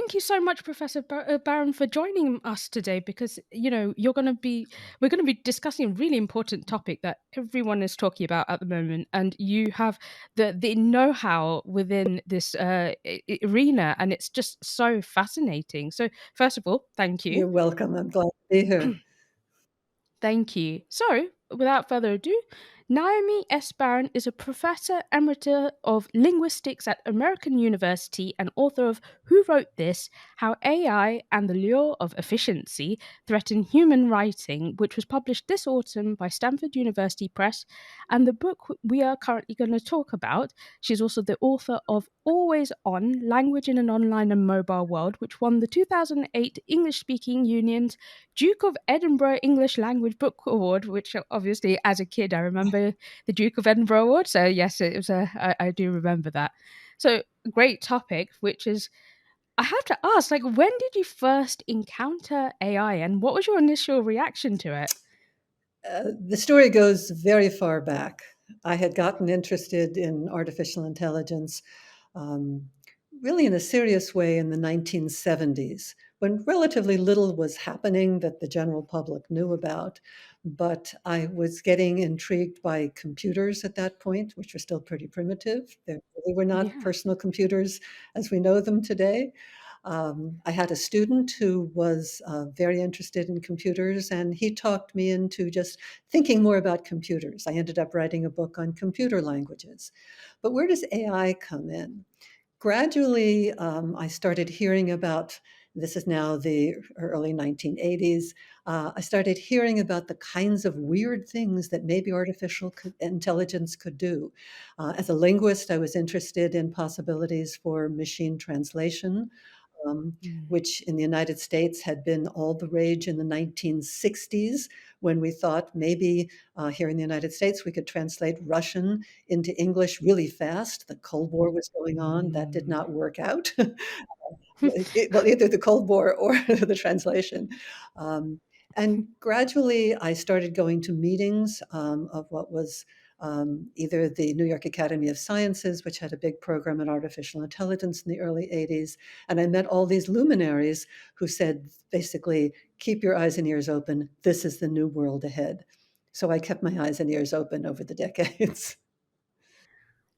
thank you so much, Professor Baron, for joining us today because, we're going to be discussing a really important topic that everyone is talking about at the moment. And you have the know how within this arena, and it's just so fascinating. So, first of all, thank you. You're welcome. I'm glad to be here. Thank you. So, without further ado, Naomi S. Baron is a professor emerita of linguistics at American University and author of Who Wrote This? How AI and the Lure of Efficiency Threaten Human Writing, which was published this autumn by Stanford University Press. And the book we are currently going to talk about, she's also the author of Always On Language in an Online and Mobile World, which won the 2008 English Speaking Union's Duke of Edinburgh English Language Book Award, which obviously as a kid I remember the Duke of Edinburgh Award. So yes, it was I do remember that. So great topic, which is I have to ask, like, when did you first encounter AI, and what was your initial reaction to it? The story goes very far back. I had gotten interested in artificial intelligence um, really in a serious way in the 1970s, when relatively little was happening that the general public knew about. But I was getting intrigued by computers at that point, which were still pretty primitive. They really were not Yeah. personal computers as we know them today. I had a student who was very interested in computers, and he talked me into just thinking more about computers. I ended up writing a book on computer languages. But where does AI come in? Gradually, I started hearing about this is now the early 1980s. I started hearing about the kinds of weird things that maybe intelligence could do. As a linguist, I was interested in possibilities for machine translation, um, Mm. which in the United States had been all the rage in the 1960s when we thought maybe here in the United States we could translate Russian into English really fast. The Cold War was going on. That did Mm. not work out. Well, either the Cold War or the translation. Um, and gradually, I started going to meetings of what was either the New York Academy of Sciences, which had a big program in artificial intelligence in the early 80s. And I met all these luminaries who said, basically, keep your eyes and ears open. This is the new world ahead. So I kept my eyes and ears open over the decades.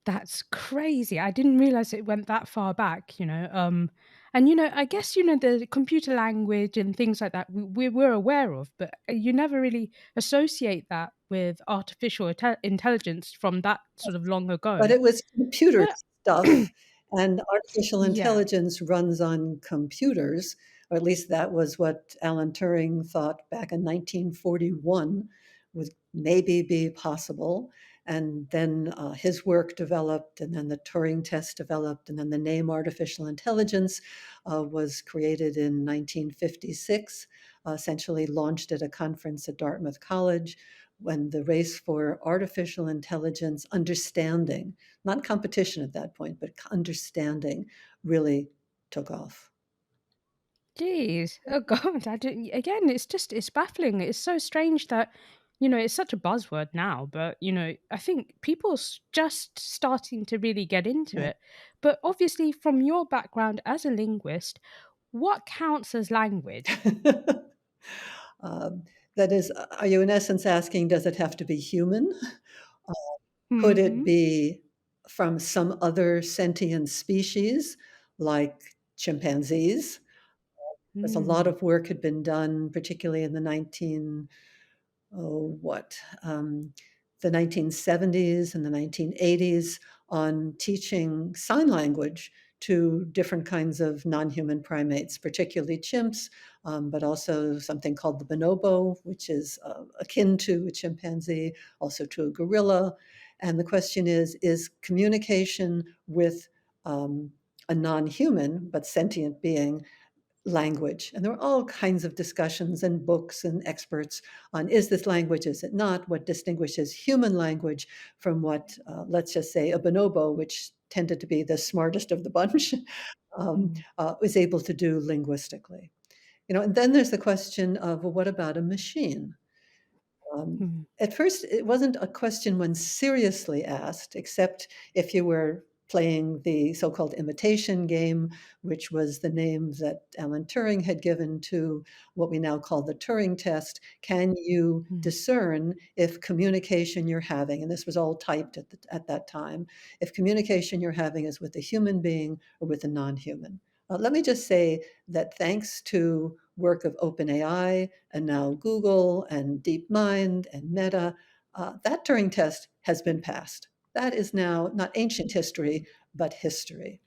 That's crazy. I didn't realize it went that far back. And I guess the computer language and things like that we were aware of, but you never really associate that with artificial intelligence from that sort of long But ago. it was computer But stuff, and artificial yeah. intelligence runs on computers, or at least that was what Alan Turing thought back in 1941 would maybe be possible. And then his work developed, and then the Turing test developed, and then the name artificial intelligence was created in 1956, essentially launched at a conference at Dartmouth College when the race for artificial intelligence understanding, not competition at that point, but understanding really took off. Jeez. Oh God. I didn't again, it's baffling. It's so strange that, it's such a buzzword now, but I think people's just starting to really get into Yeah. it. But obviously from your background as a linguist, what counts as language? um, that is, are you in essence asking, does it have to be human? Uh, could it Mhm. be from some other sentient species like chimpanzees? Because a lot Mm. of work had been done, particularly in the the 1970s and the 1980s on teaching sign language to different kinds of non-human primates, particularly chimps, but also something called the bonobo, which is akin to a chimpanzee, also to a gorilla. And the question is communication with um, a non-human but sentient being language? And there were all kinds of discussions and books and experts on, is this language, is it not? What distinguishes human language from what, let's just say, a bonobo, which tended to be the smartest of the bunch, Mm. was able to do linguistically. And then there's the question of, well, what about a machine? Um, Mm. at first, it wasn't a question one seriously asked, except if you were playing the so-called imitation game, which was the name that Alan Turing had given to what we now call the Turing test. Can you Mm. discern if communication you're having, and this was all typed at that time, if communication you're having is with a human being or with a non-human? Let me just say that thanks to work of OpenAI and now Google and DeepMind and Meta, that Turing test has been passed. That is now not ancient history, but history.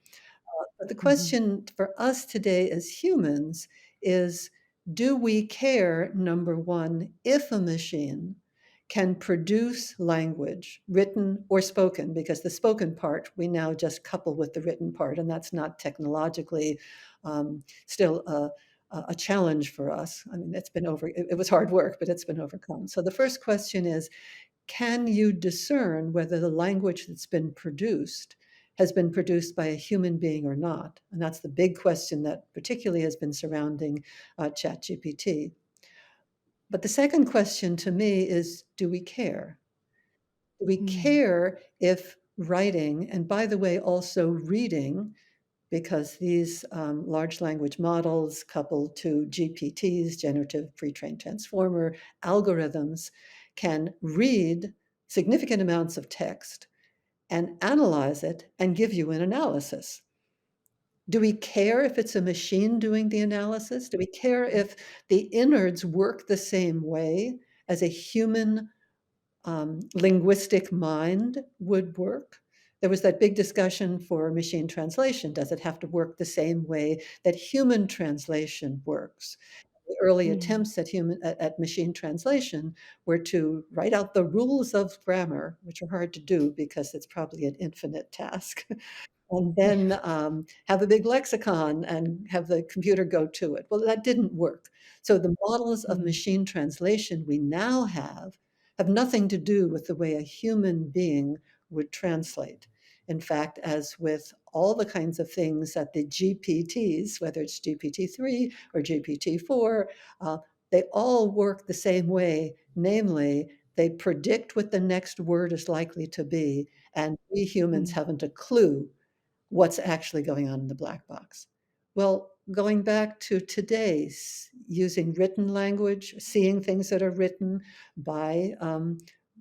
But the Mhm. question for us today as humans is, do we care, number one, if a machine can produce language, written or spoken, because the spoken part we now just couple with the written part, and that's not technologically still a challenge for us. I mean, it was hard work, but it's been overcome. So the first question is, can you discern whether the language that's been produced has been produced by a human being or not? And that's the big question that particularly has been surrounding ChatGPT. But the second question to me is, do we care? Do we Mm. care if writing, and by the way, also reading, because these large language models coupled to GPTs, generative pre-trained transformer algorithms, can read significant amounts of text and analyze it and give you an analysis? Do we care if it's a machine doing the analysis? Do we care if the innards work the same way as a human linguistic mind would work? There was that big discussion for machine translation. Does it have to work the same way that human translation works? The early Mm. attempts at machine translation were to write out the rules of grammar, which are hard to do because it's probably an infinite task, and then have a big lexicon and have the computer go to it. Well, that didn't work. So the models of Mm. machine translation we now have nothing to do with the way a human being would translate. In fact, as with all the kinds of things that the GPTs, whether it's GPT-3 or GPT-4, they all work the same way, namely, they predict what the next word is likely to be, and we humans Mm. haven't a clue what's actually going on in the black box. Well, going back to today's using written language, seeing things that are written by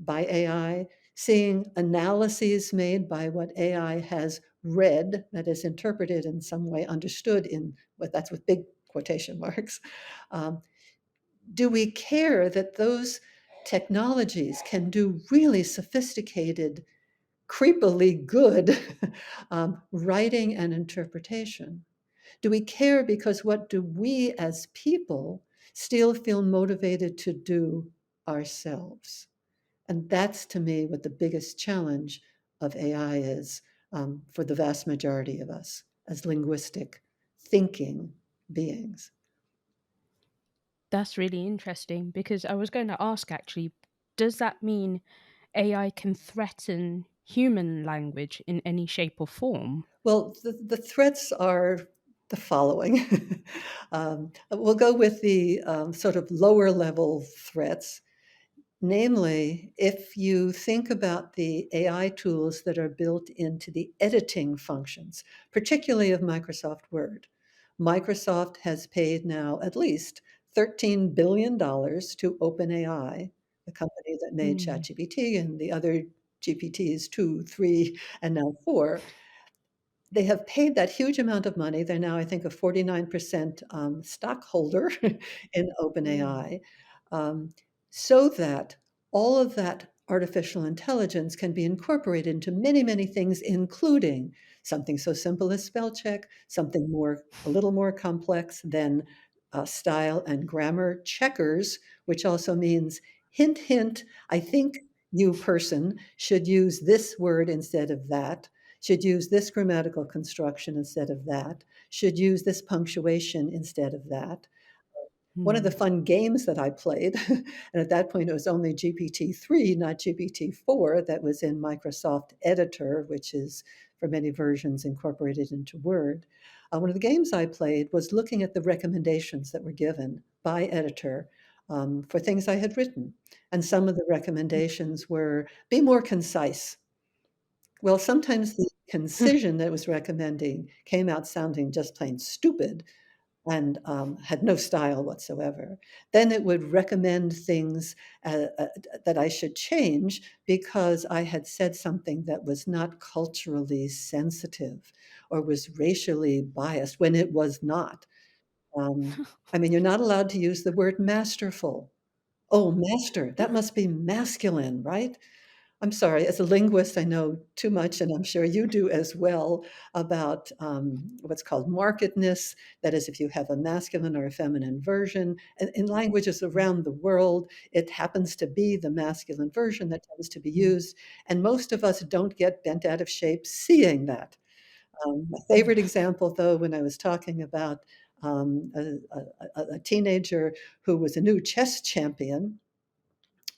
by AI, seeing analyses made by what AI has read, that is interpreted in some way, understood in what that's with big quotation marks. Um, do we care that those technologies can do really sophisticated, creepily good writing and interpretation? Do we care because what do we as people still feel motivated to do ourselves? And that's to me what the biggest challenge of AI is for the vast majority of us as linguistic thinking beings. That's really interesting because I was going to ask actually, does that mean AI can threaten human language in any shape or form? Well, the threats are the following. We'll go with the sort of lower level threats. Namely, if you think about the AI tools that are built into the editing functions, particularly of Microsoft Word, Microsoft has paid now at least $13 billion to OpenAI, the company that made Mm. ChatGPT and the other GPTs 2, 3, and now 4. They have paid that huge amount of money. They're now, I think, a 49% stockholder in Mm. OpenAI, um, so that all of that artificial intelligence can be incorporated into many, many things, including something so simple as spell check, something a little more complex than style and grammar checkers, which also means hint, hint, I think you person should use this word instead of that, should use this grammatical construction instead of that, should use this punctuation instead of that. One of the Mm. fun games that I played, and at that point it was only GPT-3, not GPT-4, that was in Microsoft Editor, which is for many versions incorporated into Word. One of the games I played was looking at the recommendations that were given by Editor for things I had written. And some of the recommendations were be more concise, Well, sometimes the concision that it was recommending came out sounding just plain stupid and had no style whatsoever. Then it would recommend things that I should change because I had said something that was not culturally sensitive or was racially biased when it was not. I mean, you're not allowed to use the word masterful. Oh, master, that must be masculine, right? I'm sorry, as a linguist, I know too much, and I'm sure you do as well, about what's called markedness. That is, if you have a masculine or a feminine version. In languages around the world, it happens to be the masculine version that tends to be used. And most of us don't get bent out of shape seeing that. My favorite example, though, when I was talking about a teenager who was a new chess champion,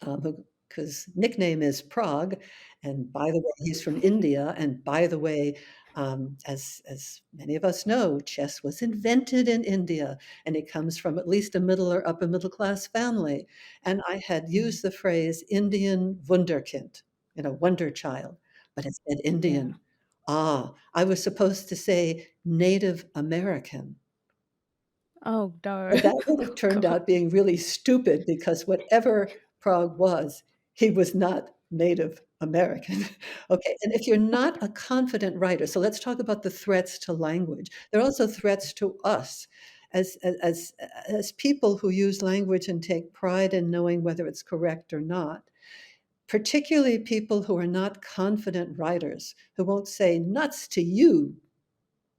who whose nickname is Prague, and by the way, he's from India, and by the way, as many of us know, chess was invented in India, and it comes from at least a middle or upper middle class family. And I had used the phrase Indian Wunderkind, wonder child, but it said Yeah. Indian. Ah, I was supposed to say Native American. Oh no. But that would Oh have turned god. out being really stupid because whatever Prague was, he was not Native American. Okay, and if you're not a confident writer, so let's talk about the threats to language. There are also threats to us as people who use language and take pride in knowing whether it's correct or not. Particularly people who are not confident writers, who won't say nuts to you,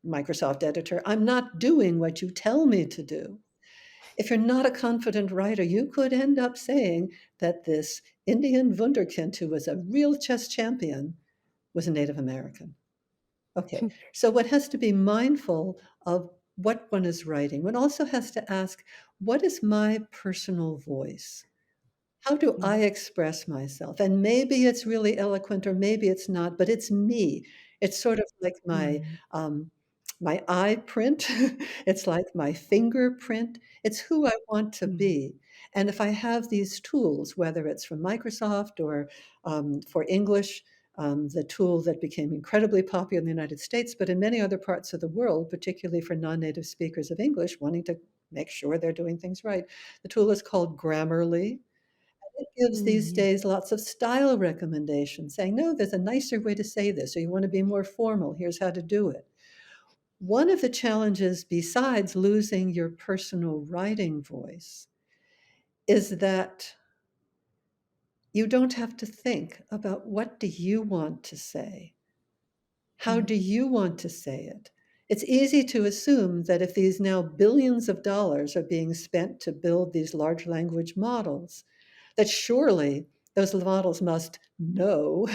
Microsoft editor, I'm not doing what you tell me to do. If you're not a confident writer, you could end up saying that this Indian wunderkind, who was a real chess champion, was a Native American. Okay, so one has to be mindful of what one is writing. One also has to ask, what is my personal voice? How do Mm, I express myself? And maybe it's really eloquent or maybe it's not, but it's me. It's sort of like mm, um, my eye print. It's like my fingerprint. It's who I want to mm, be. And if I have these tools, whether it's from Microsoft or for English, the tool that became incredibly popular in the United States, but in many other parts of the world, particularly for non-native speakers of English, wanting to make sure they're doing things right. The tool is called Grammarly. It gives these yeah. days lots of style recommendations saying, no, there's a nicer way to say this, or you want to be more formal. Here's how to do it. One of the challenges, besides losing your personal writing voice, is that you don't have to think about what do you want to say? How Mm, do you want to say it? It's easy to assume that if these now billions of dollars are being spent to build these large language models, that surely those models must know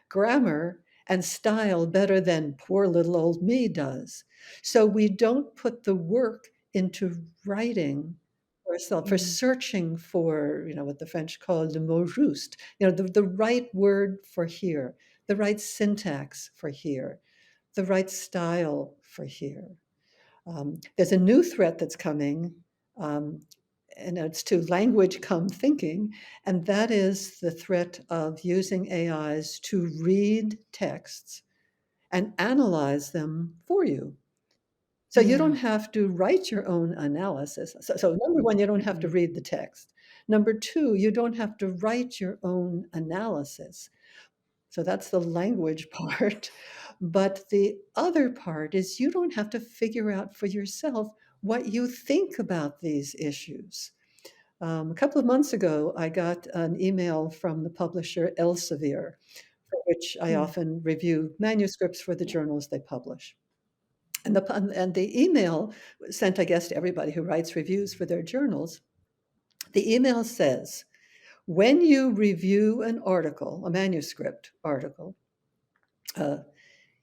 grammar and style better than poor little old me does. So we don't put the work into writing for ourselves, for mm, searching for, what the French call le mot juste, the right word for here, the right syntax for here, the right style for here. There's a new threat that's coming, um, and it's to language come thinking, and that is the threat of using AIs to read texts and analyze them for you. So you don't yeah. have to write your own analysis. So number one, you don't have to Mm, read the text. Number two, you don't have to write your own analysis. So that's the language part. But the other part is you don't have to figure out for yourself what you think about these issues. A couple of months ago, I got an email from the publisher Elsevier, for which I mm, often review manuscripts for the journals they publish. And the email sent, I guess, to everybody who writes reviews for their journals. The email says, when you review an article, a manuscript article, uh,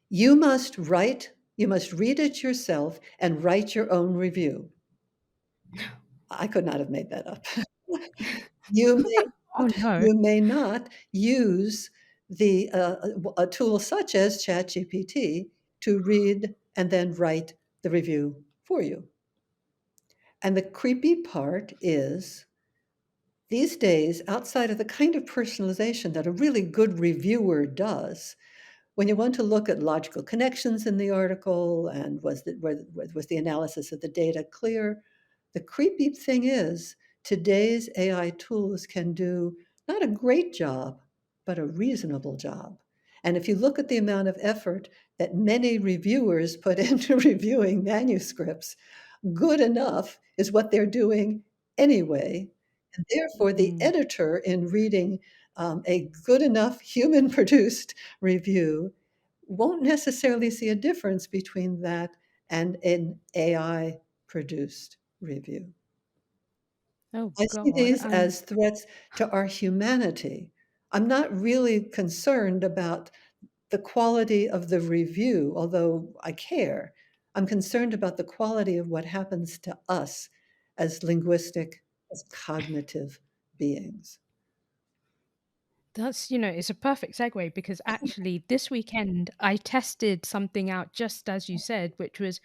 you must read it yourself and write your own review. I could not have made that up. You may oh not, no. you may not use a tool such as ChatGPT to read and then write the review for you. And the creepy part is these days, outside of the kind of personalization that a really good reviewer does, when you want to look at logical connections in the article and was the analysis of the data clear, the creepy thing is today's AI tools can do not a great job, but a reasonable job. And if you look at the amount of effort that many reviewers put into reviewing manuscripts, good enough is what they're doing anyway. And therefore, the Mm. editor, in reading a good enough human produced review, won't necessarily see a difference between that and an AI produced review. Oh I see God. these as threats to our humanity. I'm not really concerned about the quality of the review, although I care. I'm concerned about the quality of what happens to us as linguistic, as cognitive beings. That's, it's a perfect segue because actually this weekend I tested something out just as you said, which was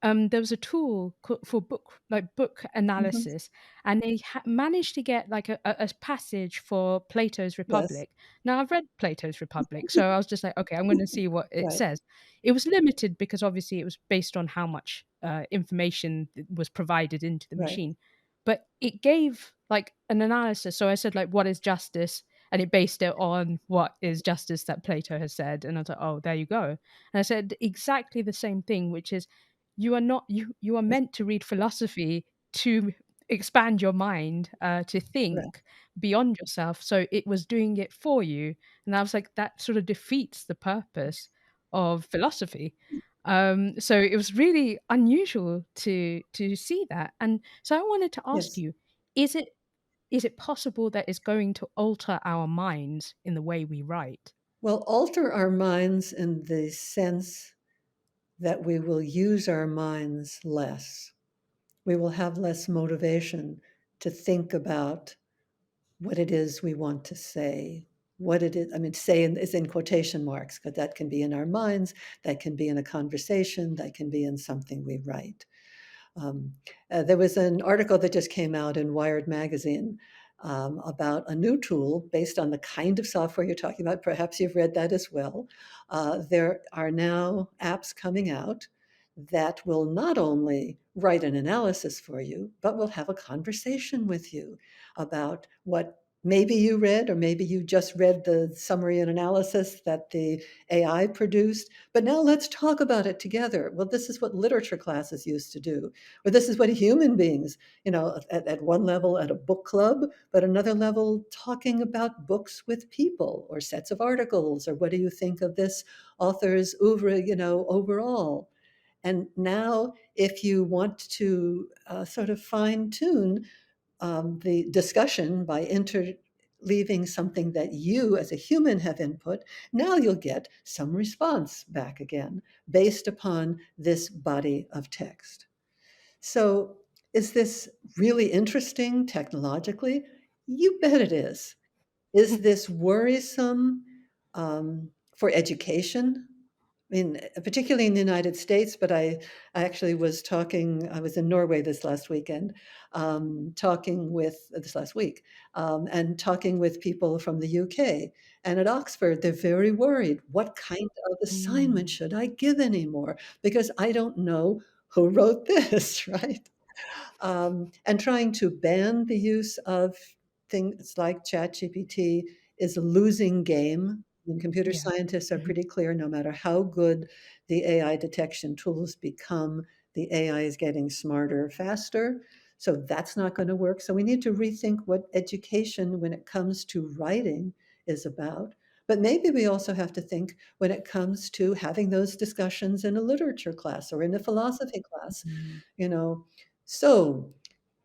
there was a tool for book Mhm. analysis, and they managed to get like a passage for Plato's Yes. Republic. Now I've read Plato's Republic, so I was just like, okay, I'm going to see what it Right. says. It was limited because obviously it was based on how much information was provided into the Right. machine, but it gave like an analysis. So I said like, what is justice? And it based it on what is justice that Plato has said. And I was like, oh, there you go. And I said exactly the same thing, which is you are Yes. meant to read philosophy to expand your mind, to Right. think beyond yourself. So it was doing it for you. And I was like, that sort of defeats the purpose of philosophy. So it was really unusual to see that. And so I wanted to ask Yes. you, is it is it possible that it's going to alter our minds in the way we write? Well, alter our minds in the sense that we will use our minds less. We will have less motivation to think about what it is we want to say, what it is. I mean, is in quotation marks, because that can be in our minds, that can be in a conversation, that can be in something we write. Um, there was an article that just came out in Wired magazine about a new tool based on the kind of software you're talking about. Perhaps you've read that as well. There are now apps coming out that will not only write an analysis for you, but will have a conversation with you about what maybe you read, or maybe you just read the summary and analysis that the AI produced. But now let's talk about it together. Well, this is what literature classes used to do, or this is what human beings, at one level at a book club, but another level talking about books with people or sets of articles, or what do you think of this author's oeuvre, overall. And now, if you want to sort of fine tune the discussion by interleaving something that you as a human have input, now you'll get some response back again based upon this body of text. So, is this really interesting technologically? You bet it is. Is this worrisome for education? I mean, particularly in the United States, but I actually I was in Norway this last weekend, talking with, this last week, and talking with people from the UK. And at Oxford, they're very worried. What kind of assignment Mm. should I give anymore? Because I don't know who wrote this, right? And trying to ban the use of things like ChatGPT is a losing game. And computer Yeah. scientists are Mhm. pretty clear, no matter how good the AI detection tools become, the AI is getting smarter faster. So that's not going to work. So we need to rethink what education, when it comes to writing, is about. But maybe we also have to think when it comes to having those discussions in a literature class or in a philosophy class. Mm. You know, so,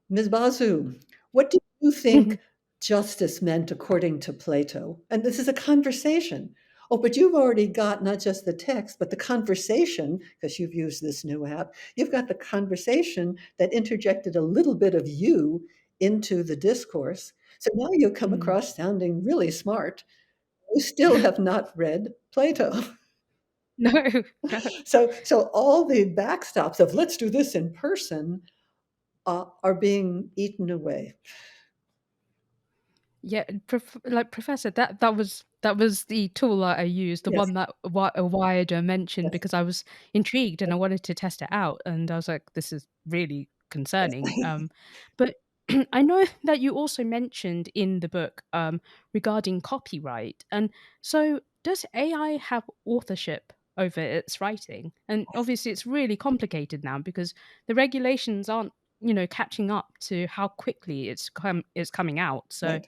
Ms. Basu, what do you think justice meant according to Plato? And this is a conversation. Oh, but you've already got not just the text, but the conversation, because you've used this new app. You've got the conversation that interjected a little bit of you into the discourse. So now you come Mm. across sounding really smart. You still have not read Plato. No, no. So all the backstops of let's do this in person are being eaten away. Yeah, like Professor, that was the tool that I used, the Yes, one that Wired mentioned, yes, because I was intrigued and I wanted to test it out, and I was like, "This is really concerning." yes. But I know that you also mentioned in the book regarding copyright, and so does AI have authorship over its writing? And obviously, it's really complicated now because the regulations aren't, catching up to how quickly it's coming out. So Right.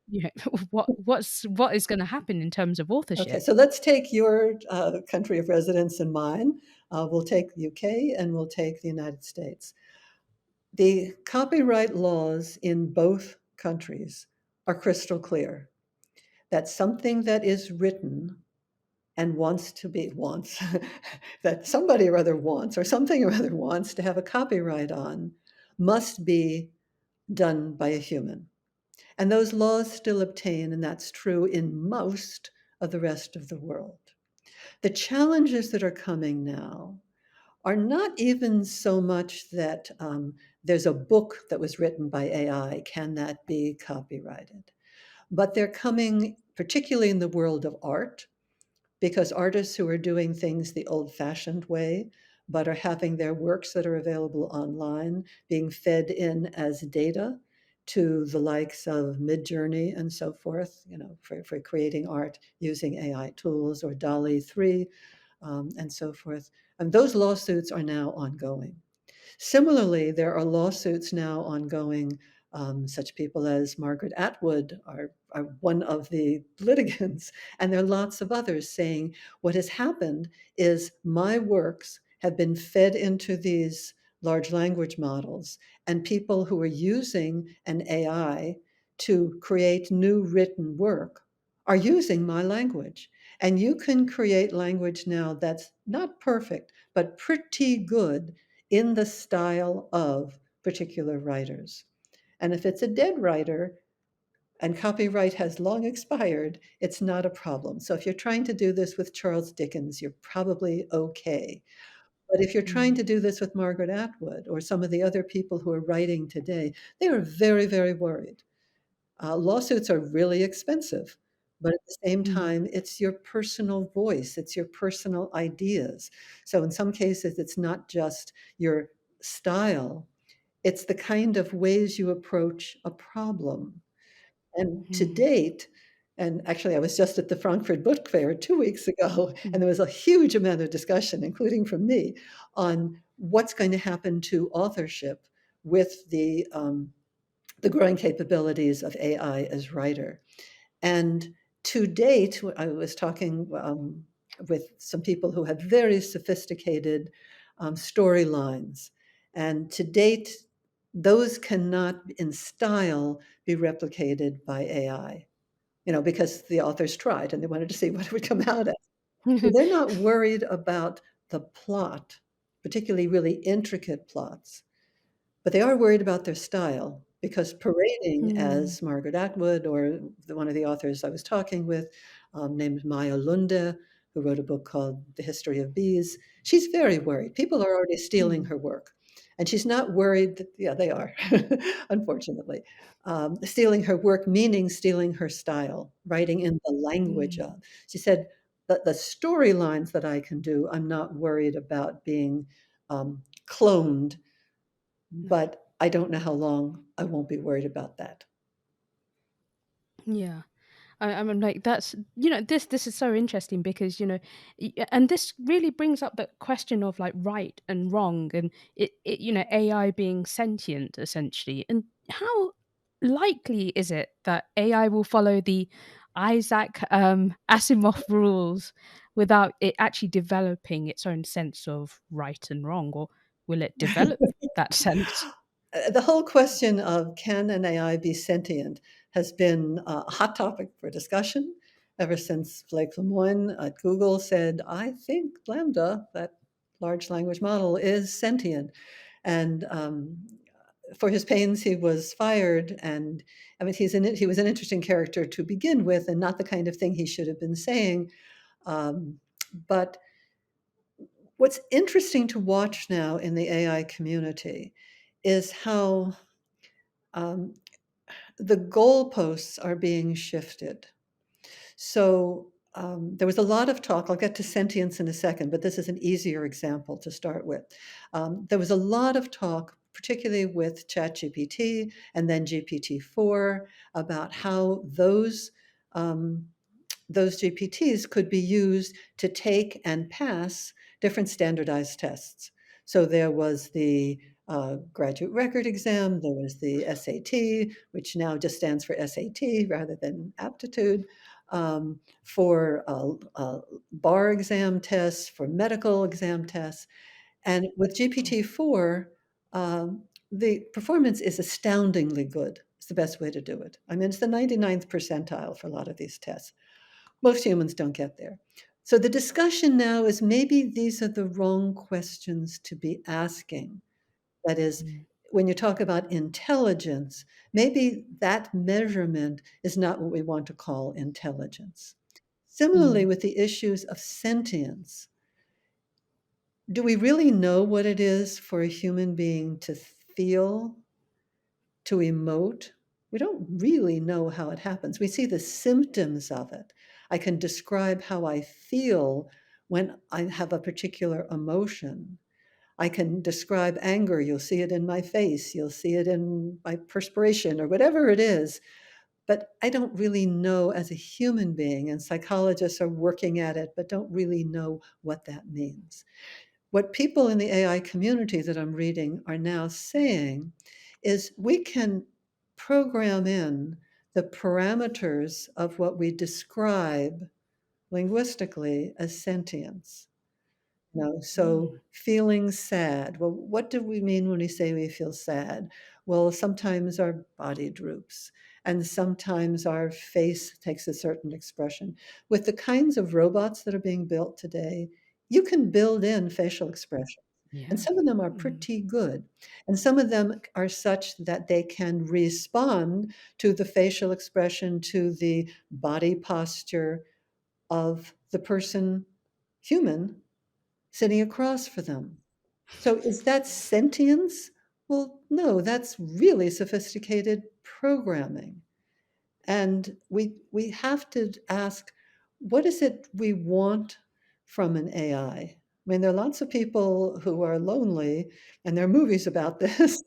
yeah. What is gonna happen in terms of Okay, authorship? so let's take your country of residence and mine. We'll take the UK and we'll take the United States. The copyright laws in both countries are crystal clear that something that is written and wants that somebody or other wants, or something or other wants to have a copyright on, must be done by a human. And those laws still obtain, and that's true in most of the rest of the world. The challenges that are coming now are not even so much that there's a book that was written by AI, can that be copyrighted? But they're coming particularly in the world of art, because artists who are doing things the old fashioned way, but are having their works that are available online being fed in as data to the likes of Midjourney and so forth, for creating art using AI tools, or DALI 3, and so forth. And those lawsuits are now ongoing. Similarly, there are lawsuits now ongoing. Such people as Margaret Atwood are one of the litigants, and there are lots of others saying what has happened is my works have been fed into these large language models, and people who are using an AI to create new written work are using my language. And you can create language now that's not perfect, but pretty good in the style of particular writers. And if it's a dead writer and copyright has long expired, it's not a problem. So if you're trying to do this with Charles Dickens, you're probably okay. But if you're trying Mm, to do this with Margaret Atwood or some of the other people who are writing today, they are very, very worried. Lawsuits are really expensive, but at the same mm, time, it's your personal voice, it's your personal ideas. So in some cases, it's not just your style, it's the kind of ways you approach a problem. And to mm, date, and actually, I was just at the Frankfurt Book Fair 2 weeks ago, mm, and there was a huge amount of discussion, including from me, on what's going to happen to authorship with the growing capabilities of AI as writer. And to date, I was talking with some people who have very sophisticated storylines. And to date, those cannot, in style, be replicated by AI, because the authors tried and they wanted to see what it would come out as. So they're not worried about the plot, particularly really intricate plots. But they are worried about their style because parading mm, as Margaret Atwood, or one of the authors I was talking with, named Maya Lunde, who wrote a book called The History of Bees, she's very worried. People are already stealing mm, her work. And she's not worried that, yeah, they are, unfortunately. Stealing her work, meaning stealing her style, writing in the language mm, of. She said, the storylines that I can do, I'm not worried about being cloned, no. but I don't know how long I won't be worried about that. Yeah. I'm like, that's, this is so interesting because, and this really brings up the question of like right and wrong, and AI being sentient essentially. And how likely is it that AI will follow the Isaac Asimov rules without it actually developing its own sense of right and wrong, or will it develop that sense? The whole question of can an AI be sentient has been a hot topic for discussion ever since Blake Lemoine at Google said, I think Lambda, that large language model, is sentient. And for his pains, he was fired. And I mean, he was an interesting character to begin with, and not the kind of thing he should have been saying. But what's interesting to watch now in the AI community is how um, the goalposts are being shifted. So there was a lot of talk. I'll get to sentience in a second, but this is an easier example to start with. There was a lot of talk, particularly with ChatGPT and then GPT-4, about how those GPTs could be used to take and pass different standardized tests. So there was the graduate record exam, there was the SAT, which now just stands for SAT rather than aptitude, for bar exam tests, for medical exam tests. And with GPT-4, the performance is astoundingly good. It's the best way to do it. I mean, it's the 99th percentile for a lot of these tests. Most humans don't get there. So the discussion now is maybe these are the wrong questions to be asking. That is, Mm, when you talk about intelligence, maybe that measurement is not what we want to call intelligence. Similarly, mm, with the issues of sentience, do we really know what it is for a human being to feel, to emote? We don't really know how it happens. We see the symptoms of it. I can describe how I feel when I have a particular emotion. I can describe anger. You'll see it in my face. You'll see it in my perspiration or whatever it is. But I don't really know as a human being, and psychologists are working at it, but don't really know what that means. What people in the AI community that I'm reading are now saying is we can program in the parameters of what we describe linguistically as sentience. So mm, feeling sad. Well, what do we mean when we say we feel sad? Well, sometimes our body droops, and sometimes our face takes a certain expression. With the kinds of robots that are being built today, you can build in facial expression. And yeah. some of them are Mm, pretty good. And some of them are such that they can respond to the facial expression, to the body posture of the person, human, sitting across for them. So is that sentience? Well, no, that's really sophisticated programming. And we have to ask, what is it we want from an AI? I mean, there are lots of people who are lonely, and there are movies about this,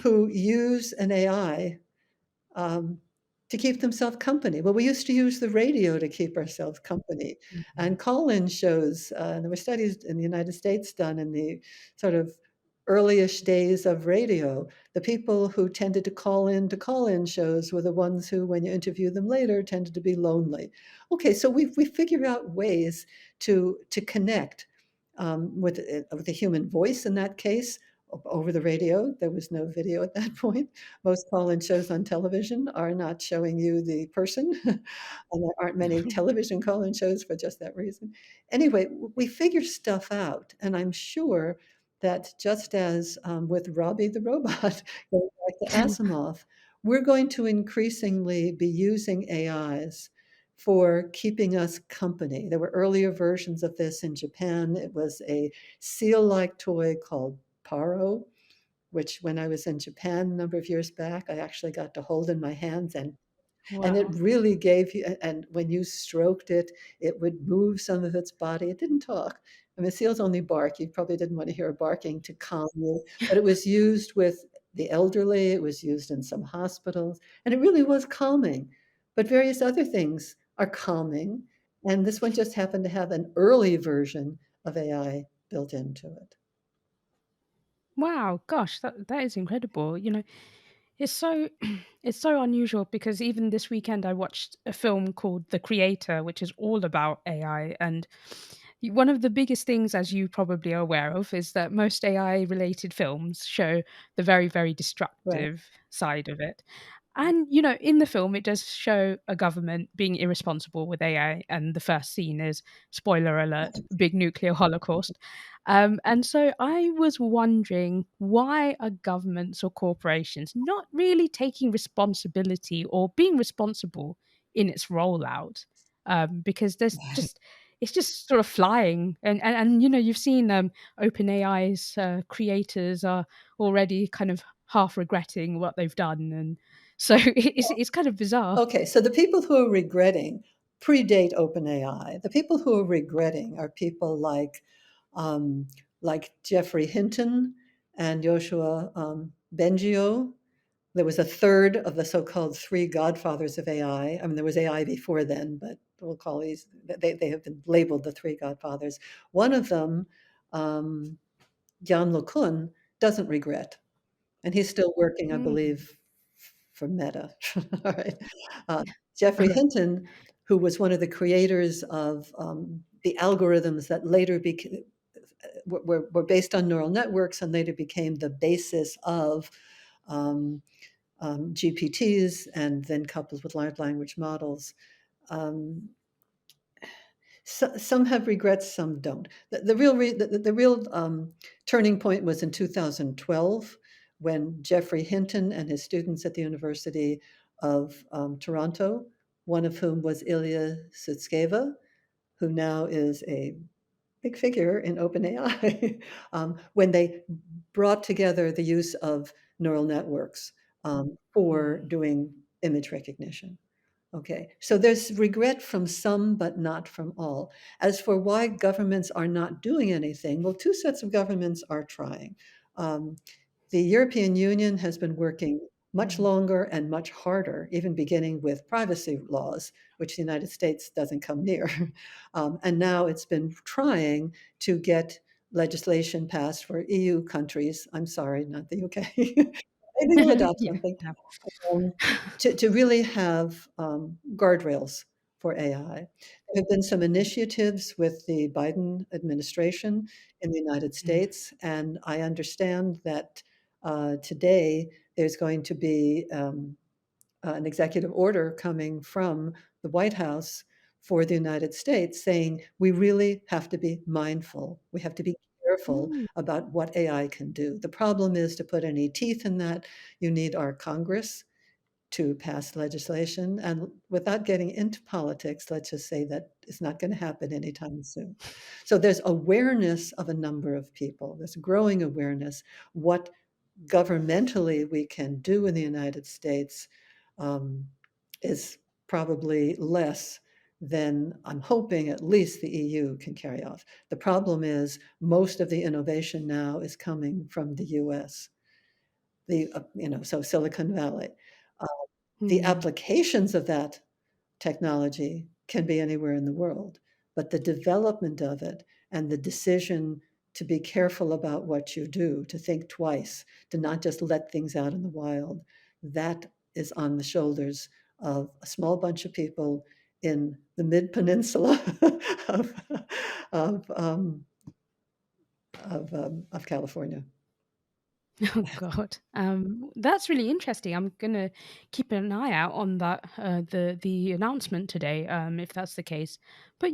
who use an AI um, to keep themselves company. Well, we used to use the radio to keep ourselves company, mm, and call-in shows. There were studies in the United States done in the sort of earliest days of radio. The people who tended to call in to call-in shows were the ones who, when you interview them later, tended to be lonely. Okay, so we figure out ways to connect with the human voice in that case over the radio. There was no video at that point. Most call-in shows on television are not showing you the person, and there aren't many television call-in shows for just that reason. Anyway, we figure stuff out, and I'm sure that just as with Robbie the robot, going back to Asimov, we're going to increasingly be using AIs for keeping us company. There were earlier versions of this in Japan. It was a seal-like toy called Paro, which when I was in Japan a number of years back, I actually got to hold in my hands, and it wow. really gave you, and when you stroked it, it would move some of its body. It didn't talk. I mean, seals only bark. You probably didn't want to hear it barking to calm you, but it was used with the elderly. It was used in some hospitals, and it really was calming. But various other things are calming, and this one just happened to have an early version of AI built into it. Wow, gosh, that is incredible. It's so it's so unusual because even this weekend I watched a film called The Creator, which is all about AI. And one of the biggest things, as you probably are aware of, is that most AI related films show the very, very Right. destructive side of it. And, in the film, it does show a government being irresponsible with AI. And the first scene is, spoiler alert, a big nuclear holocaust. And so I was wondering, why are governments or corporations not really taking responsibility or being responsible in its rollout? Because it's just sort of flying. And you've seen OpenAI's creators are already kind of half regretting what they've done. So it's kind of bizarre. Okay, so the people who are regretting predate OpenAI. The people who are regretting are people um, like Jeffrey Hinton and Joshua Bengio. There was a third of the so-called three godfathers of AI. I mean, there was AI before then, but we'll call these, they have been labeled the three godfathers. One of them, um, Jan LeCun, doesn't regret, and he's still working, I Mm. believe, for Meta. All right. Uh, Jeffrey Okay. Hinton, who was one of the creators of the algorithms that later became were based on neural networks and later became the basis of um, GPTs and then coupled with large language models. Um, some have regrets, some don't. The real turning point was in 2012 when Jeffrey Hinton and his students at the University of Toronto, one of whom was Ilya Sutskever, who now is a big figure in OpenAI, when they brought together the use of neural networks for Mm. doing image recognition. Okay, so there's regret from some, but not from all. As for why governments are not doing anything, well, two sets of governments are trying. Um, the European Union has been working much Mm. longer and much harder, even beginning with privacy laws, which the United States doesn't come near. And now it's been trying to get legislation passed for EU countries. I'm sorry, not the UK. Maybe they'll adopt Yeah. something No. um, to really have guardrails for AI. There have been some initiatives with the Biden administration in the United Mm. States, and I understand that today there's going to be an executive order coming from the White House for the United States saying we really have to be mindful. We have to be careful Mm. about what AI can do. The problem is to put any teeth in that, you need our Congress to pass legislation. And without getting into politics, let's just say that it's not going to happen anytime soon. So there's awareness of a number of people. There's growing awareness what governmentally we can do in the United States um, is probably less than I'm hoping at least the EU can carry off. The problem is most of the innovation now is coming from the US, so Silicon Valley. Uh, the Mm. applications of that technology can be anywhere in the world, but the development of it and the decision to be careful about what you do, to think twice, to not just let things out in the wild, that is on the shoulders of a small bunch of people in the mid peninsula of, of, um, of California. Oh God, that's really interesting. I'm gonna keep an eye out on that the announcement today, if that's the case. But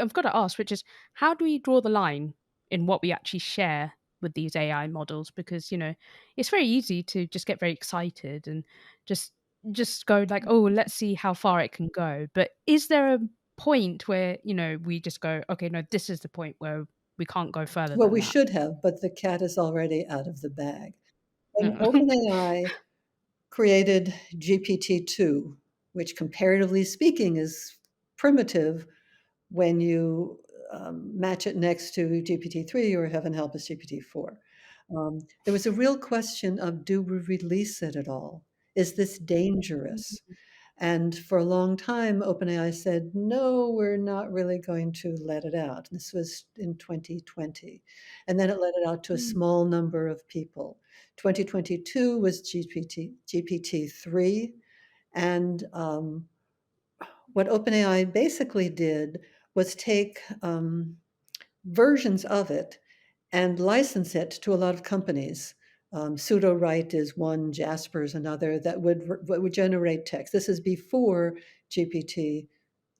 I've got to ask, which is, how do we draw the line in what we actually share with these AI models? Because it's very easy to just get very excited and just just go like, oh, let's see how far it can go. But is there a point where we just go, okay, no, this is the point where we can't go further Well, than we that? should have, but the cat is already out of the bag. When No. OpenAI created GPT-2, which comparatively speaking is primitive when you match it next to GPT-3 or heaven help us GPT-4. There was a real question of do we release it at all? Is this dangerous? And for a long time, OpenAI said, no, we're not really going to let it out. This was in 2020. And then it let it out to a Mm. small number of people. 2022 was GPT-3. And what OpenAI basically did was take versions of it and license it to a lot of companies. Pseudo-Write is one, Jasper is another, that would generate text. This is before GPT,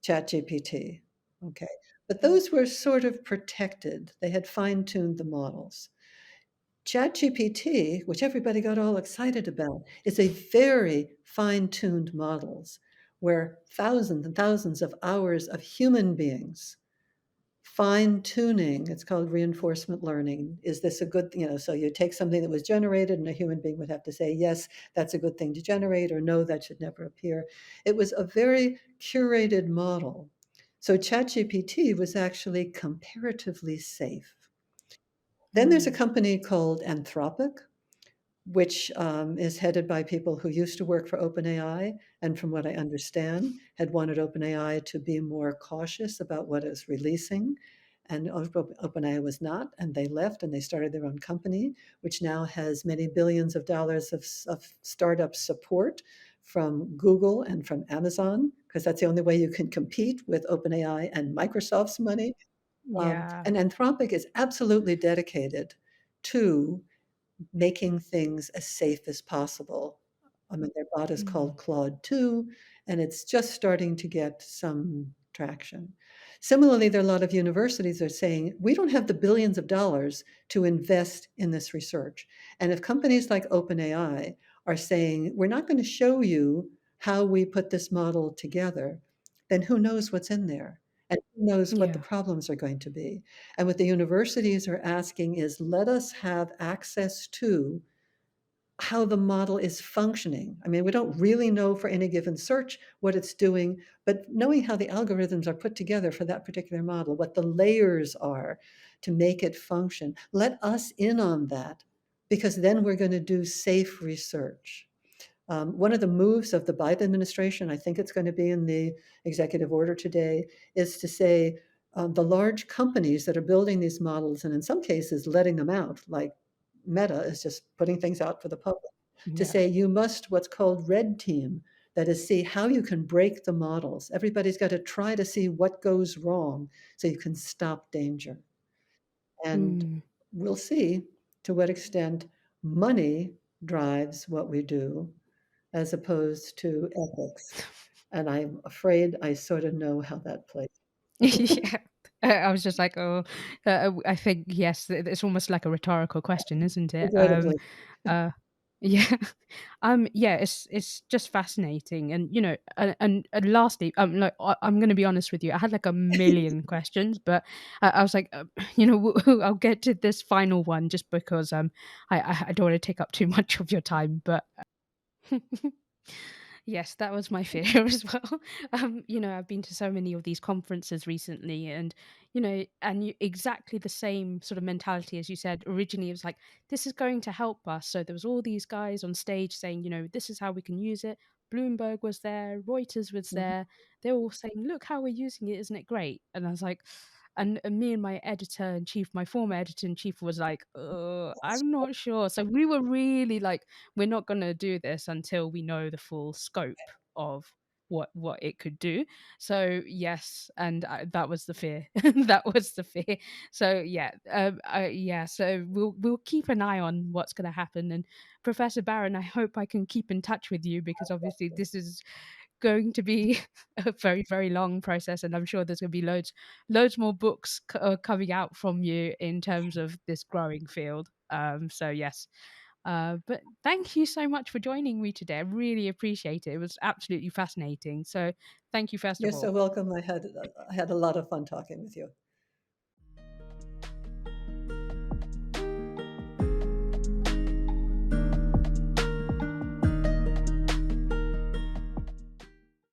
ChatGPT. Okay. But those were sort of protected. They had fine-tuned the models. ChatGPT, which everybody got all excited about, is a very fine-tuned models where thousands and thousands of hours of human beings fine tuning. It's called reinforcement learning. Is this a good, so you take something that was generated and a human being would have to say, yes, that's a good thing to generate, or no, that should never appear. It was a very curated model. So ChatGPT was actually comparatively safe. Then there's a Mm. company called Anthropic, which is headed by people who used to work for OpenAI, and from what I understand, had wanted OpenAI to be more cautious about what it's releasing. And OpenAI was not, and they left and they started their own company, which now has many billions of dollars of startup support from Google and from Amazon, because that's the only way you can compete with OpenAI and Microsoft's money. Yeah. And Anthropic is absolutely dedicated to making things as safe as possible. I mean, their bot is Mm. called Claude 2, and it's just starting to get some traction. Similarly, there are a lot of universities that are saying, we don't have the billions of dollars to invest in this research. And if companies like OpenAI are saying, we're not going to show you how we put this model together, then who knows what's in there? And who knows what the Yeah. problems are going to be? And what the universities are asking is, let us have access to how the model is functioning. I mean, we don't really know for any given search what it's doing, but knowing how the algorithms are put together for that particular model, what the layers are to make it function, let us in on that, because then we're going to do safe research. One of the moves of the Biden administration, I think it's going to be in the executive order today, is to say the large companies that are building these models and in some cases letting them out, like Meta is just putting things out for the public, to Yeah. say you must what's called red team, that is, see how you can break the models. Everybody's got to try to see what goes wrong so you can stop danger. And Mm. we'll see to what extent money drives what we do as opposed to ethics. And I'm afraid I sort of know how that plays. Yeah. I was just like, "Oh," I think, yes, it's almost like a rhetorical question, isn't it? Regrettably. Uh, yeah. Yeah, it's just fascinating, and, and lastly, like, I'm gonna be honest with you, I had, like, a million questions, but I was like, I'll get to this final one just because, I don't wanna take up too much of your time, but yes, that was my fear as well. I've been to so many of these conferences recently, and exactly the same sort of mentality as you said. Originally, it was like, "This is going to help us." So there was all these guys on stage saying, "This is how we can use it." Bloomberg was there, Reuters was Mhm. there. They were all saying, "Look how we're using it, isn't it great?" And I was like, and me and my editor in chief, my former editor in chief, was like, I'm not sure." So we were really like, we're not going to do this until we know the full scope of what it could do. So yes, and that was the fear. That was the fear. So yeah, yeah. So we'll keep an eye on what's going to happen. And Professor Barron, I hope I can keep in touch with you because obviously this is going to be a very very long process, and I'm sure there's going to be loads more books coming out from you in terms of this growing field. So yes, but thank you so much for joining me today. I really appreciate it. It was absolutely fascinating. So thank you first You're of so all. welcome. I had a lot of fun talking with you.